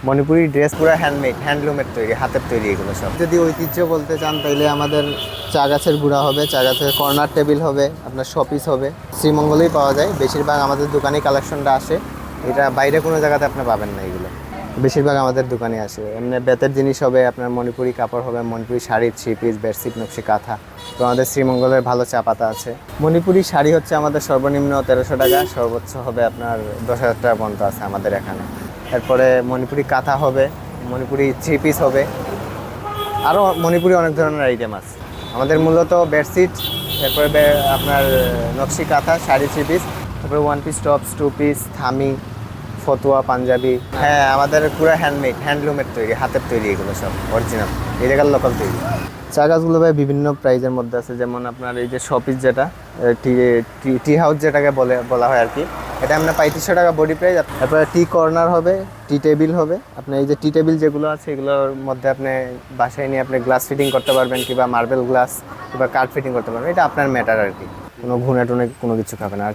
Manipuri dress পুরো handmade, হ্যান্ডলুমের তৈরি, হাতের তৈরি এগুলো সব। যদি ঐতিহ্য বলতে চান তাইলে আমাদের চা গাছের গুঁড়া হবে, চা গাছের কর্নার টেবিল হবে, আপনার শোপিস হবে। শ্রীমঙ্গলেই পাওয়া যায় বেশিরভাগ, আমাদের দোকানেই কালেকশনটা আসে। এটা বাইরে কোনো জায়গাতে আপনি পাবেন না এগুলো, বেশিরভাগ আমাদের দোকানে আসে। এমনি বেতের জিনিস হবে, আপনার মণিপুরি কাপড় হবে, Manipuri sari, three piece, bedsheet, নকশি কাঁথা। তো আমাদের শ্রীমঙ্গলের ভালো চা পাতা আছে। মণিপুরি শাড়ি হচ্ছে আমাদের সর্বনিম্ন 1300 টাকা, সর্বোচ্চ হবে আপনার 10,000 টাকা পর্যন্ত আছে আমাদের এখানে। এরপরে মণিপুরি কাঁথা হবে, মণিপুরি থ্রি পিস হবে, আরও মণিপুরি অনেক ধরনের আইটেম আছে আমাদের। মূলত বেডশিট, এরপরে আপনার নকশি কাঁথা, শাড়ি, থ্রি পিস, তারপরে one piece tops, two piece, থামি, ফতুয়া, পাঞ্জাবি। হ্যাঁ, আমাদের পুরো হ্যান্ডমেড, হ্যান্ডলুমের তৈরি, হাতের তৈরি এগুলো সব অরিজিনাল, এই জায়গার লোকাল তৈরি। চা গাছগুলো ভাই বিভিন্ন প্রাইজের মধ্যে আছে। যেমন আপনার এই যে শপিস, যেটা টি টি হাউস যেটাকে বলা হয় আর কি, এটা আপনার 3500 টাকা বডি প্রাইস। তারপরে টি কর্নার হবে, টি টেবিল হবে। আপনার এই যে টি টেবিল যেগুলো আছে, এগুলোর মধ্যে আপনি বাসায় নিয়ে আপনি গ্লাস ফিটিং করতে পারবেন, কিংবা মার্বেল গ্লাস, কিংবা কাঠ ফিটিং করতে পারবেন। এটা আপনার ম্যাটার আর কি, কোনো ঘুনে টুনে কোনো কিছু খাবে না। আর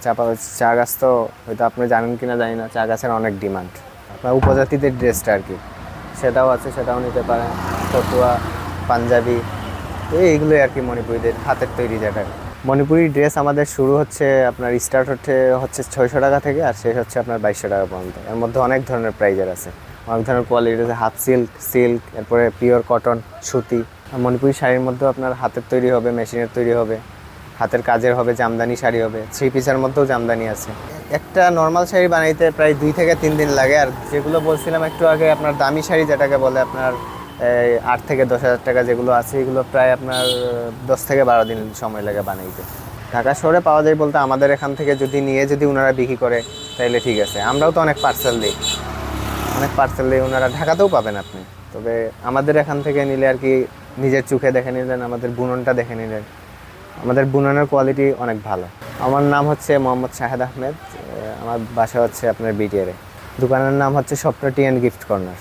চা গাছ তো হয়তো আপনি জানেন কিনা জানি না, চা গাছের অনেক ডিমান্ড। আপনার উপজাতিদের ড্রেসটা আর কি, সেটাও আছে, সেটাও নিতে পারেন। ফতুয়া, পাঞ্জাবি, তো এইগুলোই আর কি মণিপুরীদের হাতের তৈরি। যেটা মণিপুরি ড্রেস আমাদের শুরু হচ্ছে, আপনার স্টার্ট হচ্ছে 600 টাকা থেকে, আর শেষ হচ্ছে আপনার 2200 টাকা পর্যন্ত। এর মধ্যে অনেক ধরনের প্রাইজের আছে, অনেক ধরনের কোয়ালিটি আছে। হাফ সিল্ক, সিল্ক, এরপরে পিওর কটন, সুতি। মণিপুরি শাড়ির মধ্যেও আপনার হাতের তৈরি হবে, মেশিনের তৈরি হবে, হাতের কাজের হবে, জামদানি শাড়ি হবে। থ্রি পিসের মধ্যেও জামদানি আছে। একটা নর্মাল শাড়ি বানাইতে প্রায় 2 থেকে 3 দিন লাগে। আর যেগুলো বলছিলাম একটু আগে, আপনার দামি শাড়ি যেটাকে বলে, আপনার 8 থেকে 10,000 টাকা যেগুলো আছে, এগুলো প্রায় আপনার 10 থেকে 12 দিন সময় লাগে বানাইতে। ঢাকা শহরে পাওয়া যায় বলতে, আমাদের এখান থেকে যদি ওনারা বিক্রি করে তাইলে ঠিক আছে। আমরাও তো অনেক পার্সেল দিই, ওনারা ঢাকাতেও পাবেন আপনি। তবে আমাদের এখান থেকে নিলে আর কি, নিজের চোখে দেখে নিলেন, আমাদের বুননটা দেখে নিলেন। আমাদের বুননের কোয়ালিটি অনেক ভালো। আমার নাম হচ্ছে মোহাম্মদ শাহেদ আহমেদ। আমার বাসা হচ্ছে আপনার বিটিআরে। দোকানের নাম হচ্ছে স্বপ্ন টি অ্যান্ড গিফট কর্নার।